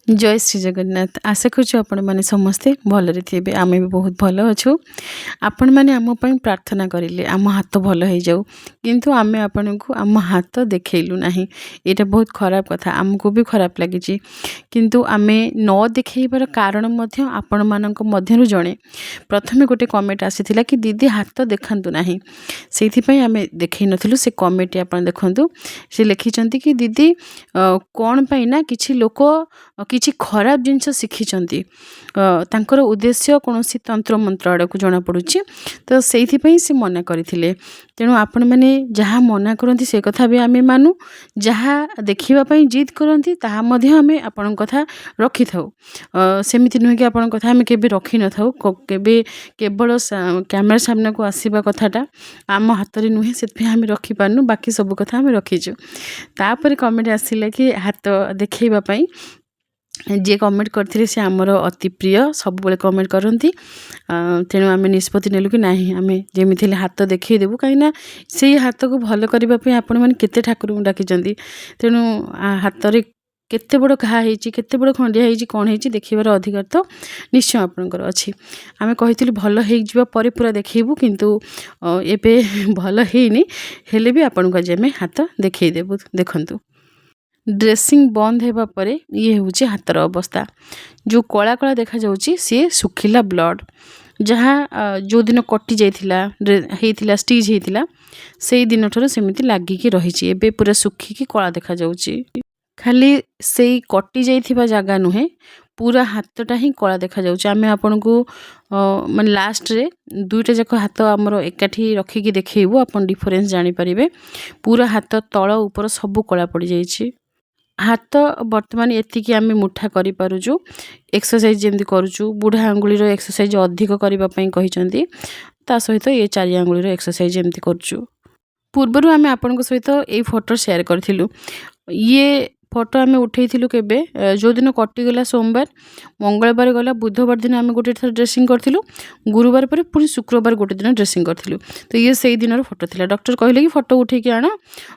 जय श्री जगन्नाथ। आशा करूँ आपण मैंने समस्ते भलरे थे। आम भी बहुत भल अच्छु। आपण मैंने आम प्रार्थना करें आम हाथ भल हो जाऊ, किंतु आम आपण को आम हाथ देखलु ना। यहाँ बहुत खराब कथा, आमको भी खराब लगी। किंतु आम न देखबार कारण आपण मानक मध्यरु जड़े प्रथमे गोटे कमेंट आसीथिला कि दीदी हाथ देखंतु नाही, सेइथिपई आम देखै नथिलु। से कमेंट आपण देखंतु, से लिखिचंती कि दीदी कौन पाई ना किछि लोक किछि खराब जिनस शिखिचंती, तांकर उद्देश्य कौनसी तंत्र मंत्र आड़ को जना पड़ुछि। तो सेइथिपई से मना करथिले। तेणु आपण माने जहाँ मना करती से कथा भी आम मानु, जहाँ देखिबा पई जिद करती ताहा मध्य आमे आपण कथा रखि थाउ। सेमिति नुहे कि आपण कथा आमे केबे रखि न थाउ, केबे केवल कैमरा सामने को आसीबा कथाटा आम हाथ रे नुहे, सेतपे आमे रखि पानु। बाकी सब कथा आमे रखिछु। तापर कमेंट आसिला कि हाथ देखैबा पई जे कमेंट करथिले से आमर अति प्रिय, सब बेले कमेंट करती। तेणु आम निष्पत्ति नेलु कि नहीं, आम जमी हाथ देखई देबू, कहीं से हाथ को भल करने आपण मैंने केते ठाकुर को डाकिचंती। तेणु हाथ रे केते बड़ घा होइछि, केते बड़ खंडिया होइछि, कौन होइछि देखिबार अधिकार तो निश्चय आपनकर अछि। आमे कहिथिलु भल हेइ जिबा परे पूरा देखैबू, किंतु एबे भल हेइनी, हेले भी आपन को जे हाथ देखई देबू। देखंतु ड्रेसिंग बंद हेबा परे ये होछि हाथर अवस्था। जो कला कला देखा जाउछि सी सुखिला ब्लड, जहाँ जो दिन कटि जाइथिला हेइथिला स्टिच हेइथिला सेई दिन ठरो सेमिति लागिकी रहिछि। एबे पूरा सुखिकी कला देखा जाउछि। खाली सेई कटि जाइथिबा जागा नुहे, पूरा हाथटा ही कला देखा जाउछि। आमे आपन को माने लास्ट रे दुईटा जाक हाथ हमर एकाठी रखिकी देखैबू, आपन डिफरेंस जानि परिबे। पूरा हाथ तळ ऊपर सब कला पड़ी जाइछि। हाथ वर्तमान एतिकी आम मुठा करि पारुछु, एक्सरसाइज जेमती करूछु। बुढ़ा आंगुली रो एक्सरसाइज अधिक करबा पई कहिचंती, ता सहित ये चारि आंगुली रो एक्सरसाइज जेमती करूछु। पूर्वरु आम आपन सहित ये फोटो शेयर करथिलु। ये फोटो आम उठेइथिलु केबे, जो दिन कटिगला सोमवार, मंगलवार गला, बुधवार दिन आम गोटे थर ड्रेसिंग करथिलु, गुरुवार पर पुणी शुक्रवार गोटे दिन ड्रेसिंग करथिलु। तो ये सेई दिनर फोटो थिला। डॉक्टर कहले कि फोटो उठे कि आना,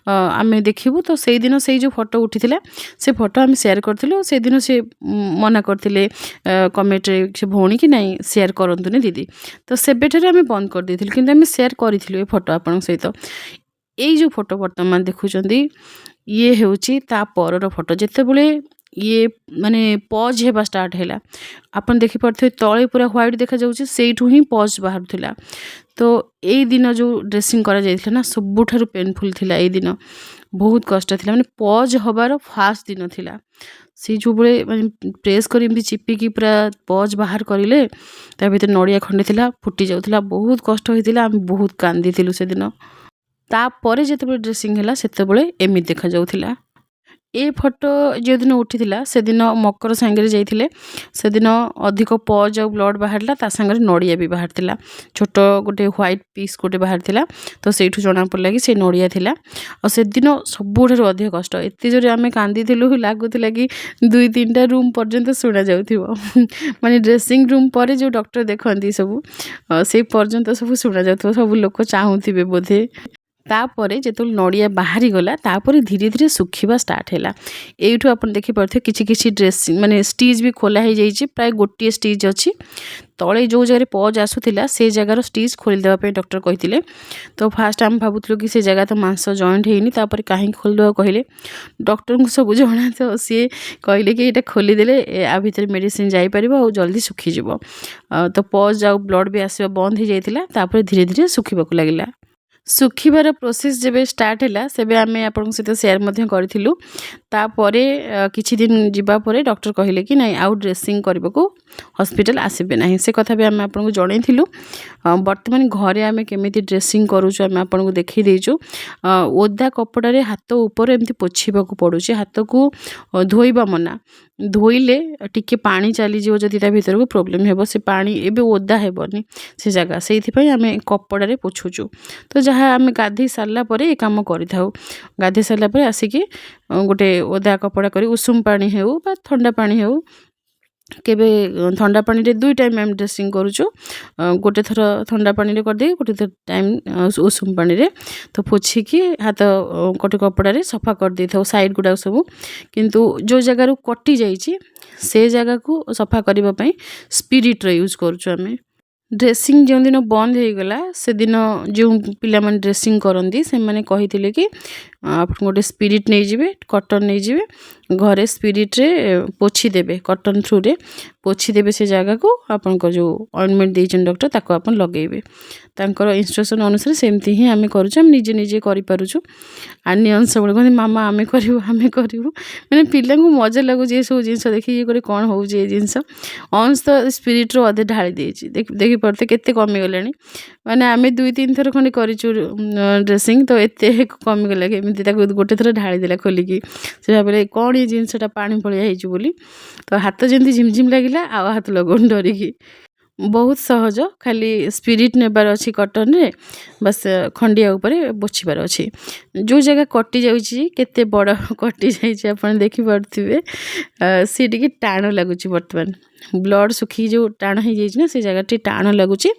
आम देखिबू। तो सेई दिन सेई जो फोटो उठिथिला से फोटो आम शेयर करथिलु। से दिन से मना करथिले कमेंट रे से भौणी कि नहीं शेयर करंतुनी दीदी। तो सेबेठरे आम बंद कर देथिलु, किंतु आम शेयर करथिलु ए फोटो आपन सहित। एई जो फोटो वर्तमान देखुचंदी ये हेउची ता परर फोटो। जेतेबेले ये माने पज हेबा स्टार्ट हैला, आपन देखि परथे तळे पूरा व्हाइट देखा जाउची, सेइठु ही पज बाहर थिला। तो एई दिन जो ड्रेसिंग करा जाइथिला ना, सबुठारु पेनफुल थिला। एई दिन बहुत कष्ट थिला, माने पज हबार फास्ट दिन थिला। से जो बळे माने प्रेस करी एमती चिपिकी पूरा पज बाहर करिले, ता भितर नड़िया खंडे थिला, फुटी जाउथिला। बहुत कष्ट होइथिला, हम बहुत कांदिथिलु से दिन। तापर जेतेबेले ड्रेसिंग हैला सेतेबेले एमिति देखा जाउथिला। ए फोटो जो दिन उठिथिला से दिन मकर सांगरे जाइथिले। से दिन अधिक पज और ब्लड बाहरला, ता सांगरे नड़िया भी बाहरथिला। छोट गोटे व्हाइट पीस गोटे बाहरथिला। तो सेइठु जणा पड़ला कि से नड़िया थिला। और से दिन सबुठारु अधिक कष्ट, एते जोरे आमे कांदिथिलु, लागुथिला कि 2-3टा रूम पर्यंत सुना जाउथिबो। माने ड्रेसिंग रूम परे जो डॉक्टर देखंती सब से पर्यंत सब सुना जाउथिबो, सब लोक चाहुथिबे बोधे। तापरे जेतुल नड़िया बाहरी गला, तापरे धीरे धीरे सुखिबा स्टार्ट हैला। एइठु आपन देखि परथे किछि किछि ड्रेसिंग माने स्टिच भी खोला हे जाइछि। प्राय गोटिए स्टिच अछि। तळे जो जगह पज आसुथिला से जगार स्टिच खोल देबा पे डॉक्टर कहिथिले। तो फास्ट हम भाबुथलु कि से जगह तो मांस जॉइंट हेइनी, तापर काहे खोल देबा कहिले। डॉक्टर को सब जणा, तो सी कहले कि एटा खोली देले आ भितर मेडिसिन जाई परिबो और जल्दी सुखि जिवो। तो पज आ ब्लड भी आसीबा बंद हे जाइथिला। तापर धीरे धीरे सुखिबाकु लागिला। सुखिबार प्रोसेस जेबे स्टार्ट हैला, सेबे आमे आपन सहित शेयर मध्य करथिलु। तापरे किछि दिन जिबा परे डॉक्टर कहिले कि नहीं आउ ड्रेसिंग करबाकू हॉस्पिटल आसीबे नहीं। से कथा भी आमे आपन को जणैथिलु। वर्तमान घरे आमे केमिति ड्रेसिंग करूछु आमे आपन को देखि देइछु। ओदा कपड़ा रे हाथ ऊपर एमति पोछिबाकू पडुछि। हाथ को धोइबा मना, धोइले टिके पानी चली जिवो, जदि ता भीतर को प्रॉब्लम हेबो। से पानी एबे ओदा हेबोनी से जगह, सेइथि पई आमे कपड़ा रे पोछुछु। तो जहाँ आम गाधे सारा पर ये कम करूँ। गाधे सारा पर आसिकी गोटे ओदा कपड़ा करी उषुम पानी हेउ बा ठंडा पानी हेउ केबे ठंडा पानी रे 2 टाइम हम ड्रेसिंग करूछु गोटे थर ठंडा पानी रे कर दे गोटे थर टाइम उषुम पानी रे तो पोछि की हाथ गोटे कपड़ा रे सफा कर दे थाउ साइड गुडा सब किंतु जो जगह रु कटि जाईची से जगह को सफा करबा पई स्पिरिट रे यूज करूछु हमें ड्रेसिंग जो दिन बंद हो गला से दिन जो पिला मन ड्रेसिंग करंदी से माने कहिथिले कि आप गोटे स्पिरिट नहीं जिवे कॉटन नहीं जिवे घरे स्पिरिट रे पोछि देबे कॉटन थ्रू रे पोछि देबे से जगह को आपन को जो ऑइंटमेंट देजन डॉक्टर ताको आपन लगेबे तांकर इंस्ट्रक्शन अनुसार सेमती ही आमे करूछु हम निजे निजे करि पारुछु अन्य अंश बळे कहते मामा आमे करिवु माने पिला को मजा लागु जे सब जिंस देखि ये करे कोन हो जे जिंस अंश तो स्पिरिट रो अधे ढाली देछि देखि पड़ते केते कमी गलानी माने आमे 2-3 थर खंडे करिछु ड्रेसिंग तो एते कमी गला के एमती ताको गोटे थर ढाली देला खोली की से भाबले कोन ये जिंसटा पानी पळिया हेछु बोली तो हाथ जेंती झिमझिम लागिला आ हाथ लगन डरी की बहुत सहज खाली स्पिरिट नेबार अच्छी कॉटन रे बस खंडिया ऊपर बोछिबार अच्छी जो जगह कटि जाउची केते बड़ कटि जाइछि आपण देखि पड़थिबे से टिके टाण लागुची वर्तमान ब्लड सुखी जो टाण हो जाइछि ना से जगह टी टाण लागुची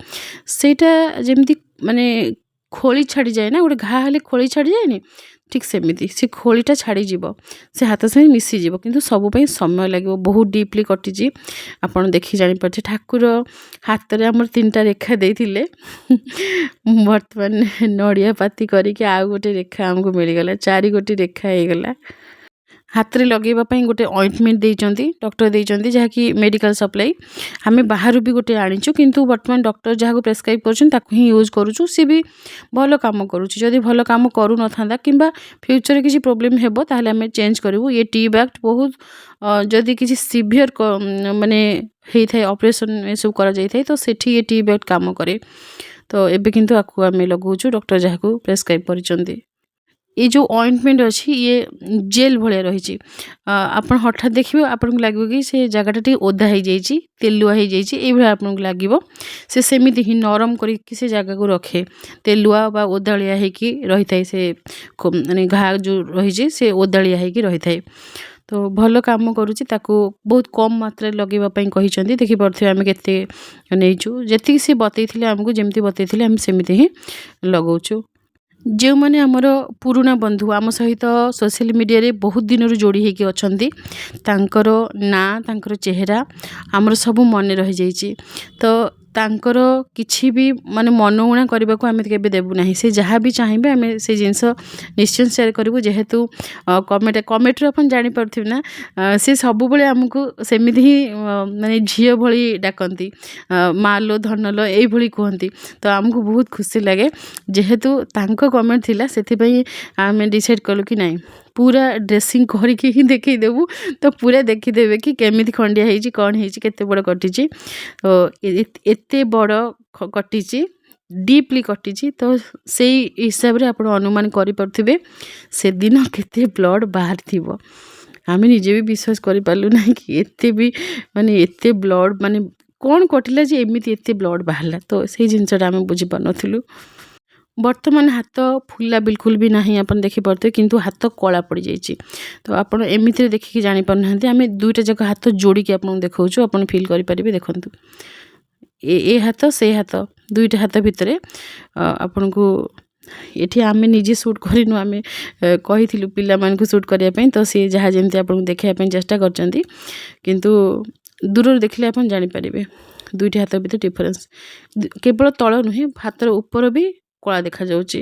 सेटा जेमती माने खोली छाड़ी जाए ना गोटे घा हेले खोली छाड़ी जाए ठीक सेमिति से खोलीटा छाड़ी जीव से हाथ से मिसी जीव किंतु सब पई समय लगे बहुत डीपली कटिजी आपण देखि जानि परथे ठाकुर हाथ रे हमर 3टा रेखा देथिले वर्तमान नड़िया पाती करिके आ गोटे रेखा हमको मिल गला 4 गोटी रेखा हे गला हाथ रे लगेबा पई गोटे ऑइंटमेंट देइचंती डॉक्टर देइचंती जहा कि मेडिकल सप्लाई हमें बाहर भी गोटे आनिछु किंतु वर्तमान डॉक्टर जहा को प्रेस्क्राइब करछन ताको ही यूज करूछु से भी भलो काम करूछु जदी भलो काम करू न थांदा किबा फ्यूचर रे किछि प्रॉब्लम हेबो ताहले हमें चेंज करबो ये टी बैक्ट बहुत जदी किछि सीवियर माने हेइ थाए ऑपरेशन ए सब करा जाई थाए तो सेठी ये टी बैक्ट काम करे तो एबे किंतु आकु हमें लगौछु डॉक्टर जहा को प्रेस्क्राइब करछंती ये जो ऑइंटमेंट अच्छी ये जेल भाया रही आप हठात देखिए आपन को लगे कि से जगहटा टी ओदा हो जाइए तेलुआ हो जाइए आपन को लगे से सेमिति ही नरम करके से जगह को रखे तेलुआ बा ओदालिया होगी रही थाए से माने घा जो रही से ओदालिया होगी रही थाए तो भल काम करुच्ची ताको बहुत कम मात्रा लगेवाई कही देखी पारे आम के नहींचु जी सी बतई आमको जमी बतई आम सेमती ही लगाऊँ जो मैंने आमर पुराना बंधु आम सहित सोशल मीडिया रे बहुत दिन जोड़ी होगी अच्छी तांकर ना तांकर चेहरा आमर सब मन रही जाइए तो तांकर किछि भी माने मनउणा करने को आम के देवु ना से जहाँ भी चाहिए आम से जिनस निश्चय शेयर करूँ जेहेतु कमेंट अपन जापर ना से सब बड़े आमको सेमती ही माने झील भली डाकती माँ लो धन लो ये कहती तो आमको बहुत खुशी लगे जेहेतु तांको कमेंट थिला सेथिपई आम डिसाइड कलु कि नहीं पूरा ड्रेसिंग करके ही देखी देबू तो पूरा देखीदेवे कि केमिति खंडिया होइछि कौन होइछि केते बड़ कटिछि तो एते बड़ कटिछि डीपली कटिछि तो से हिसाब रे आपण अनुमान करि परथिबे से दिन केते ब्लड बाहर थिबो आम निजे भी विश्वास करि पालु ना कि एते भी माने एते ब्लड माने कौन कटिला जे एमिति एते ब्लड बाहरला तो से जिनसटा आम बुझी पारनथिलु वर्तमान हाथ फुला बिल्कुल भी ना अपन देखी पारे किंतु हाथ कला पड़ जाइए तो आपड़ एमती देखिए जापर ना आम दुईटा जाक हाथ जोड़ी आपको देखा आप फिल करेंगे देखूँ ए हाथ से हाथ दुईटा हाथ भितर आपण को ये आम निजे सुट करनु आम कही पिला मानक सुट करने तो सी जहाँ जमी आपको देखापी चेष्टा करचंती किंतु दूर देखले आप जानीपर दुईटा हाथ भितर डिफरेन्स केवल तल नुहे हाथर ऊपर भी कला देखा जाउची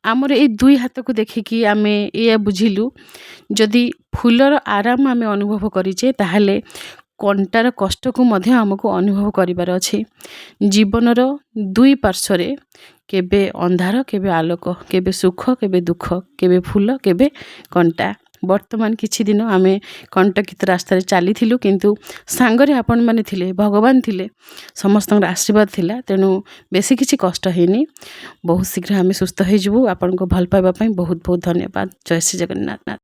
आमर ए दुई हाथ को देखिकी आम या बुझिलु जदि फूलर आराम आम अनुभव करिचे ताहले कंटार कष्ट को मध्य आमको अनुभव करिबार अछि जीवनर दुई पार्श्वरे केबे अंधार केबे आलोक केबे सुख केबे दुख केबे फूल केबे कंटा वर्तमान किछि दिन आमे कंटकित रास्ता चली किंतु सांगरे आपण माने थिले भगवान थिले समस्त आशीर्वाद थिला तेणु बेसी किछि कष्ट हेनी बहुत शीघ्र आमे सुस्थ हो जबु आपण को भल पाइबा पई बहुत बहुत धन्यवाद जय श्री जगन्नाथ।